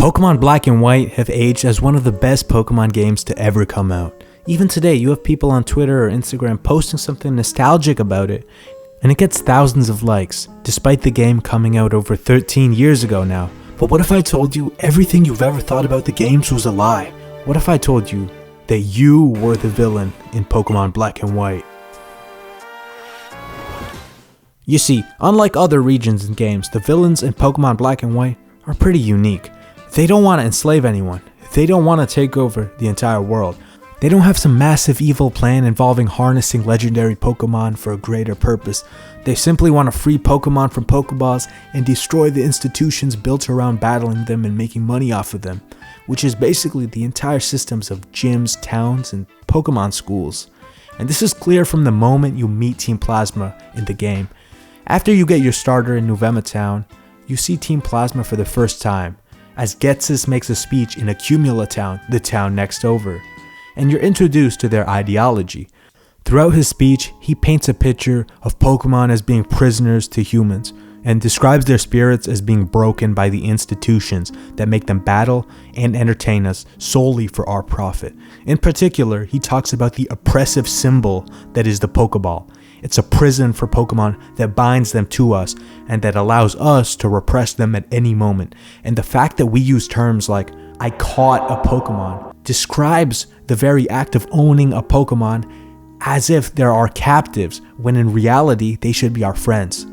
Pokemon Black and White have aged as one of the best Pokemon games to ever come out. Even today, you have people on Twitter or Instagram posting something nostalgic about it, and it gets thousands of likes, despite the game coming out over 13 years ago now. But what if I told you everything you've ever thought about the games was a lie? What if I told you that you were the villain in Pokemon Black and White? You see, unlike other regions and games, the villains in Pokemon Black and White are pretty unique. They don't want to enslave anyone. They don't want to take over the entire world. They don't have some massive evil plan involving harnessing legendary Pokemon for a greater purpose. They simply want to free Pokemon from Pokeballs and destroy the institutions built around battling them and making money off of them, which is basically the entire systems of gyms, towns, and Pokemon schools. And this is clear from the moment you meet Team Plasma in the game. After you get your starter in Nuvema Town, you see Team Plasma for the first time, as Getsis makes a speech in Accumula Town, the town next over, and you're introduced to their ideology. Throughout his speech, he paints a picture of Pokemon as being prisoners to humans, and describes their spirits as being broken by the institutions that make them battle and entertain us solely for our profit. In particular, he talks about the oppressive symbol that is the Pokeball. It's a prison for Pokemon that binds them to us and that allows us to repress them at any moment. And the fact that we use terms like, "I caught a Pokemon," describes the very act of owning a Pokemon as if there are captives, when in reality they should be our friends.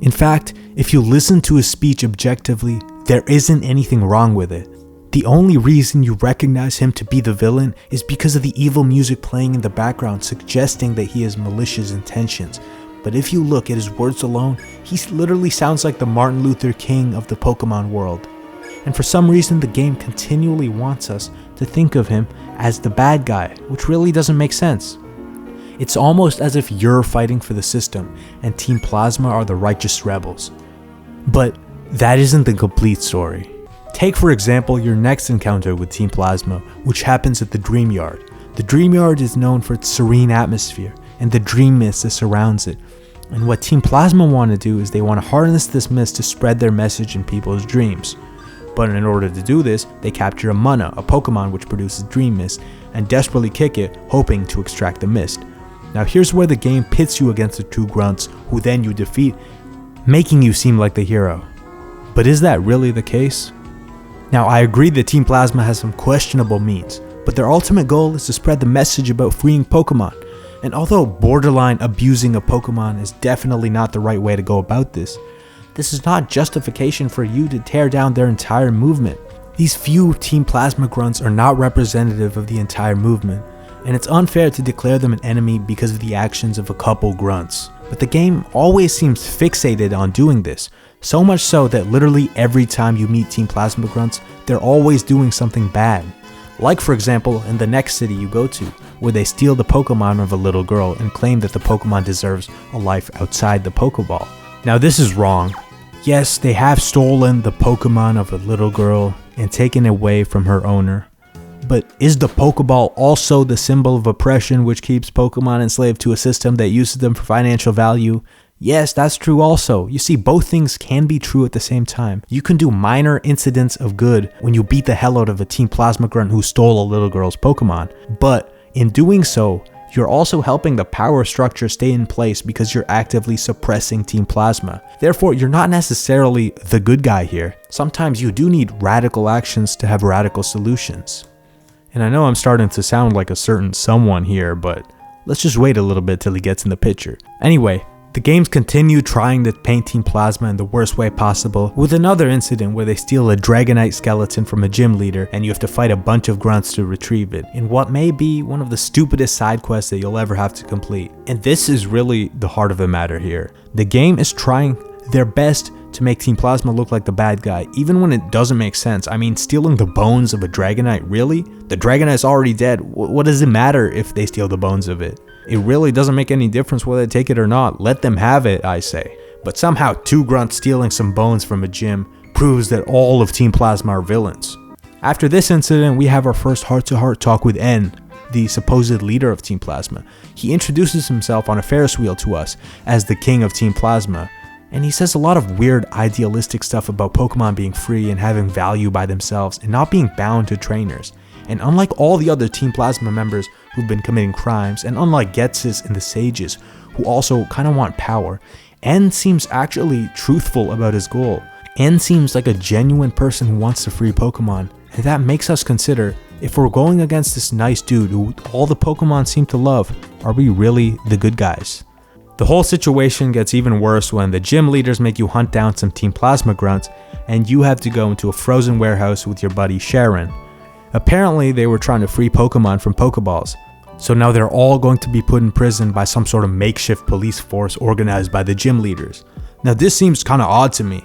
In fact, if you listen to his speech objectively, there isn't anything wrong with it. The only reason you recognize him to be the villain is because of the evil music playing in the background, suggesting that he has malicious intentions. But if you look at his words alone, he literally sounds like the Martin Luther King of the Pokemon world. And for some reason, the game continually wants us to think of him as the bad guy, which really doesn't make sense. It's almost as if you're fighting for the system and Team Plasma are the righteous rebels. But that isn't the complete story. Take for example your next encounter with Team Plasma, which happens at the Dream Yard. The Dream Yard is known for its serene atmosphere and the dream mist that surrounds it. And what Team Plasma want to do is they want to harness this mist to spread their message in people's dreams. But in order to do this, they capture a Munna, a Pokemon which produces dream mist, and desperately kick it, hoping to extract the mist. Now here's where the game pits you against the two grunts, who then you defeat, making you seem like the hero. But is that really the case? Now I agree that Team Plasma has some questionable means, but their ultimate goal is to spread the message about freeing Pokemon. And although borderline abusing a Pokemon is definitely not the right way to go about this, this is not justification for you to tear down their entire movement. These few Team Plasma grunts are not representative of the entire movement, and it's unfair to declare them an enemy because of the actions of a couple grunts. But the game always seems fixated on doing this, so much so that literally every time you meet Team Plasma grunts, they're always doing something bad. Like for example, in the next city you go to, where they steal the Pokemon of a little girl and claim that the Pokemon deserves a life outside the Pokeball. Now this is wrong. Yes, they have stolen the Pokemon of a little girl and taken it away from her owner. But is the Pokeball also the symbol of oppression which keeps Pokemon enslaved to a system that uses them for financial value? Yes, that's true also. You see, both things can be true at the same time. You can do minor incidents of good when you beat the hell out of a Team Plasma grunt who stole a little girl's Pokemon. But in doing so, you're also helping the power structure stay in place because you're actively suppressing Team Plasma. Therefore, you're not necessarily the good guy here. Sometimes you do need radical actions to have radical solutions. And I know I'm starting to sound like a certain someone here, but let's just wait a little bit till he gets in the picture. Anyway, the games continue trying to paint Team Plasma in the worst way possible, with another incident where they steal a Dragonite skeleton from a gym leader and you have to fight a bunch of grunts to retrieve it, in what may be one of the stupidest side quests that you'll ever have to complete. And this is really the heart of the matter here. The game is trying their best to make Team Plasma look like the bad guy, even when it doesn't make sense. I mean, stealing the bones of a Dragonite, really? The Dragonite's already dead. What does it matter if they steal the bones of it? It really doesn't make any difference whether they take it or not. Let them have it, I say. But somehow two grunts stealing some bones from a gym proves that all of Team Plasma are villains. After this incident, we have our first heart-to-heart talk with N, the supposed leader of Team Plasma. He introduces himself on a Ferris wheel to us as the king of Team Plasma, And he says a lot of weird idealistic stuff about Pokemon being free and having value by themselves and not being bound to trainers. And unlike all the other Team Plasma members who've been committing crimes, and unlike Ghetsis and the Sages, who also kind of want power, N seems actually truthful about his goal. N seems like a genuine person who wants to free Pokemon, and that makes us consider, if we're going against this nice dude who all the Pokemon seem to love, are we really the good guys? The whole situation gets even worse when the gym leaders make you hunt down some Team Plasma grunts, and you have to go into a frozen warehouse with your buddy Sharon. Apparently they were trying to free Pokemon from Pokeballs, so now they're all going to be put in prison by some sort of makeshift police force organized by the gym leaders. Now this seems kinda odd to me.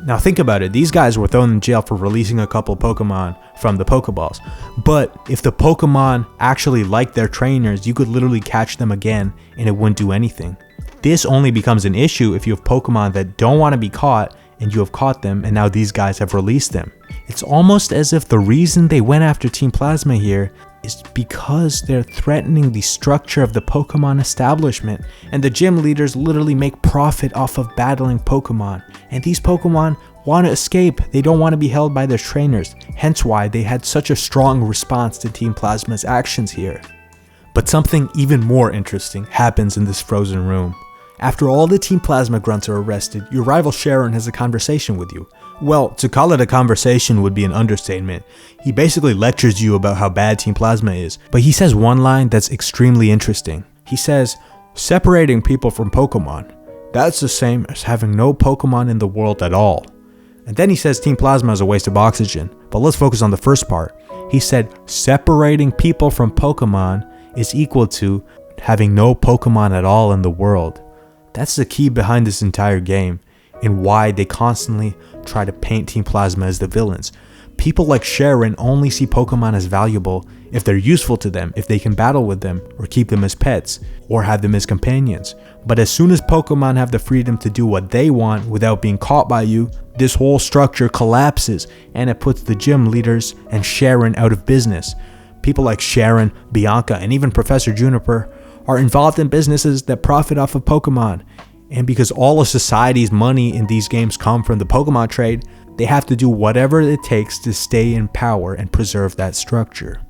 Now think about it, these guys were thrown in jail for releasing a couple Pokemon from the Pokeballs. But if the Pokemon actually liked their trainers, you could literally catch them again and it wouldn't do anything. This only becomes an issue if you have Pokemon that don't want to be caught and you have caught them and now these guys have released them. It's almost as if the reason they went after Team Plasma here is because they're threatening the structure of the Pokemon establishment, and the gym leaders literally make profit off of battling Pokemon, and these Pokemon want to escape. They don't want to be held by their trainers, hence why they had such a strong response to Team Plasma's actions here. But something even more interesting happens in this frozen room. After all the Team Plasma grunts are arrested, your rival Sharon has a conversation with you. Well, to call it a conversation would be an understatement. He basically lectures you about how bad Team Plasma is, but he says one line that's extremely interesting. He says, separating people from Pokemon, that's the same as having no Pokemon in the world at all. And then he says Team Plasma is a waste of oxygen, but let's focus on the first part. He said separating people from Pokemon is equal to having no Pokemon at all in the world. That's the key behind this entire game, and why they constantly try to paint Team Plasma as the villains. People like Sharon only see Pokemon as valuable if they're useful to them, if they can battle with them, or keep them as pets, or have them as companions. But as soon as Pokemon have the freedom to do what they want without being caught by you, this whole structure collapses, and it puts the gym leaders and Sharon out of business. People like Sharon, Bianca, and even Professor Juniper are involved in businesses that profit off of Pokemon. And because all of society's money in these games come from the Pokemon trade, they have to do whatever it takes to stay in power and preserve that structure.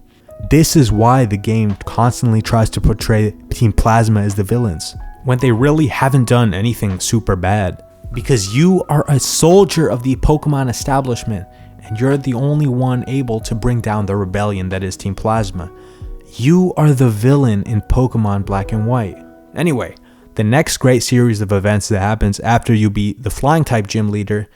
This is why the game constantly tries to portray Team Plasma as the villains, when they really haven't done anything super bad. Because you are a soldier of the Pokemon establishment, and you're the only one able to bring down the rebellion that is Team Plasma. You are the villain in Pokemon Black and White. Anyway, the next great series of events that happens after you beat the Flying type gym leader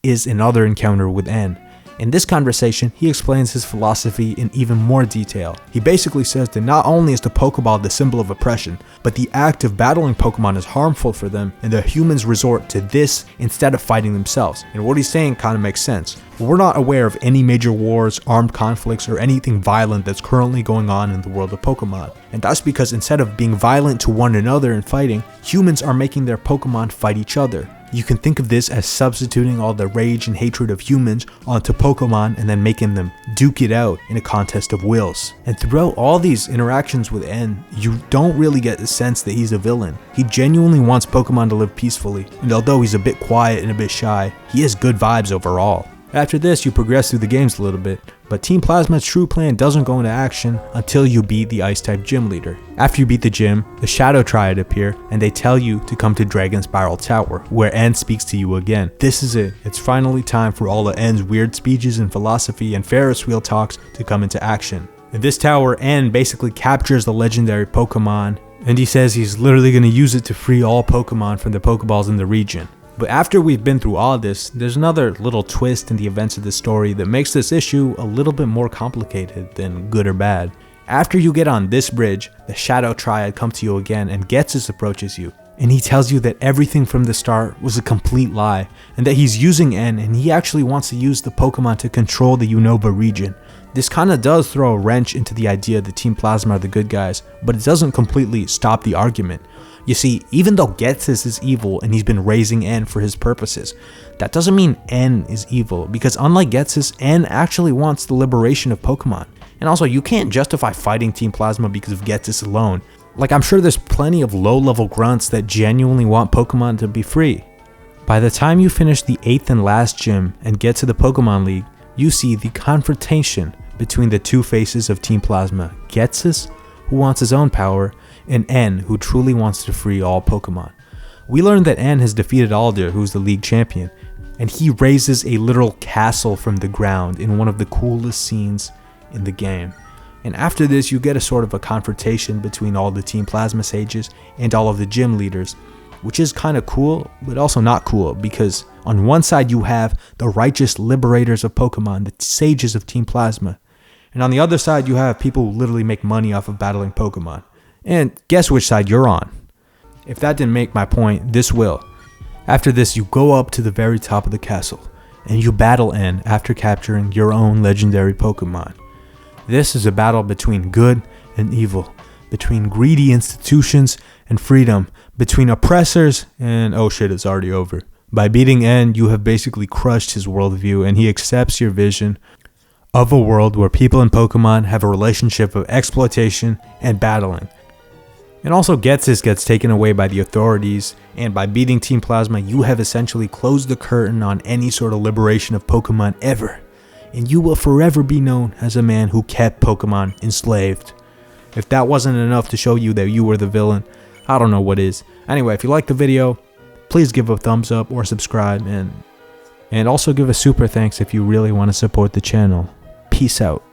is another encounter with N. In this conversation, he explains his philosophy in even more detail. He basically says that not only is the Pokeball the symbol of oppression, but the act of battling Pokemon is harmful for them, and the humans resort to this instead of fighting themselves. And what he's saying kind of makes sense. We're not aware of any major wars, armed conflicts, or anything violent that's currently going on in the world of Pokemon. And that's because instead of being violent to one another and fighting, humans are making their Pokemon fight each other. You can think of this as substituting all the rage and hatred of humans onto Pokemon and then making them duke it out in a contest of wills. And throughout all these interactions with N, you don't really get the sense that he's a villain. He genuinely wants Pokemon to live peacefully, and although he's a bit quiet and a bit shy, he has good vibes overall. After this, you progress through the games a little bit, but Team Plasma's true plan doesn't go into action until you beat the Ice-type gym leader. After you beat the gym, the Shadow Triad appear, and they tell you to come to Dragon Spiral Tower, where N speaks to you again. This is it. It's finally time for all of N's weird speeches and philosophy and Ferris wheel talks to come into action. In this tower, N basically captures the legendary Pokemon, and he says he's literally going to use it to free all Pokemon from the Pokeballs in the region. But after we've been through all this, there's another little twist in the events of the story that makes this issue a little bit more complicated than good or bad. After you get on this bridge, the Shadow Triad come to you again and Ghetsis approaches you. And he tells you that everything from the start was a complete lie, and that he's using N and he actually wants to use the Pokemon to control the Unova region. This kinda does throw a wrench into the idea that Team Plasma are the good guys, but it doesn't completely stop the argument. You see, even though Ghetsis is evil and he's been raising N for his purposes, that doesn't mean N is evil, because unlike Ghetsis, N actually wants the liberation of Pokemon. And also, you can't justify fighting Team Plasma because of Ghetsis alone. Like, I'm sure there's plenty of low-level grunts that genuinely want Pokemon to be free. By the time you finish the 8th and last gym and get to the Pokemon League, you see the confrontation between the two faces of Team Plasma, Getsus, who wants his own power, and N, who truly wants to free all Pokemon. We learn that N has defeated Alder, who's the league champion, and he raises a literal castle from the ground in one of the coolest scenes in the game. And after this, you get a sort of a confrontation between all the Team Plasma sages and all of the gym leaders, which is kind of cool, but also not cool, because on one side you have the righteous liberators of Pokemon, the sages of Team Plasma, and on the other side you have people who literally make money off of battling Pokemon. And guess which side you're on? If that didn't make my point, this will. After this, you go up to the very top of the castle, and you battle N after capturing your own legendary Pokemon. This is a battle between good and evil, between greedy institutions and freedom, between oppressors and oh shit, it's already over. By beating N, you have basically crushed his worldview, and he accepts your vision of a world where people and Pokemon have a relationship of exploitation and battling. And also Getsus gets taken away by the authorities, and by beating Team Plasma, you have essentially closed the curtain on any sort of liberation of Pokemon ever, and you will forever be known as a man who kept Pokemon enslaved. If that wasn't enough to show you that you were the villain, I don't know what is. Anyway, if you liked the video, please give a thumbs up or subscribe, and also give a super thanks if you really want to support the channel. Peace out.